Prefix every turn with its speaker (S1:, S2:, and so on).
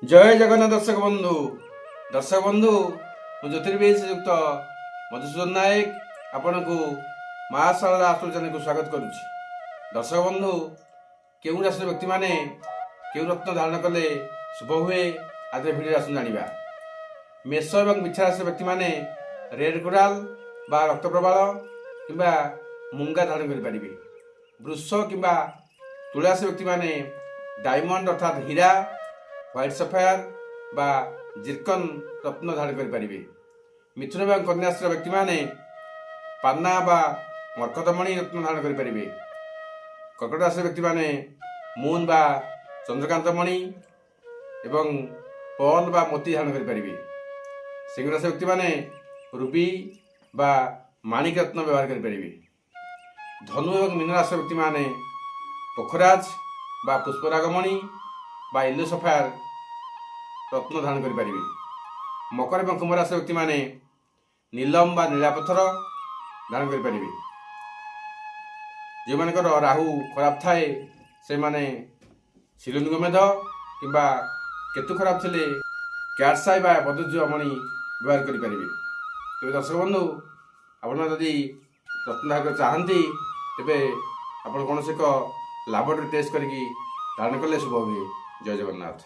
S1: जय जगन्नाथ दर्शक बंधु मु ज्योतिर्विद श्रीयुक्त मधुसूदन नायक आपण को महाशाला आस्ट्रोलॉजी को स्वागत करुच्ची। दर्शक बंधु केउं राशि व्यक्ति माने केउं रत्न धारण कले शुभ हुए आज भिडियो आसु जानिबा। मेष और मिथा राशि व्यक्ति माने रेड कोराल बा रक्त प्रवाल किंबा मुंगा धारण करि परिबे। वृष किंबा तुला राशि व्यक्ति माने डायमंड अर्थात हीरा व्हाइट सफायर बा जिरकन रत्न धारण करें। मिथुन और कन्या राशि व्यक्ति माने पान्ना बा मरकतमणि रत्न धारण करें। कर्कट राशि व्यक्ति माने मून बा चंद्रकांतमणि एवं पर्ल बा मोती धारण करें। सिंह राशि व्यक्ति माने रूबी बा माणिक रत्न व्यवहार करें। धनु और मीन राशि व्यक्ति माने पोखराज बा पुष्परागमणि बा येलो सफायर रत्न धारण करें। मकर और कुंभ राशि व्यक्ति माने नीलम बा नीलापथर धारण करें। जो मानकर राहु खराब थाए से माने शिलुंग मेध किंबा केतु खराब थिले क्याटसाई बा बदुज अमणि व्यवहार करें। तेज दर्शक बंधु आपण जदि रत्न धारण चाहती तेरे आप कौन एक लाबोरेटरी टेस्ट करके धारण कले शुभ हुए। जय जगन्नाथ।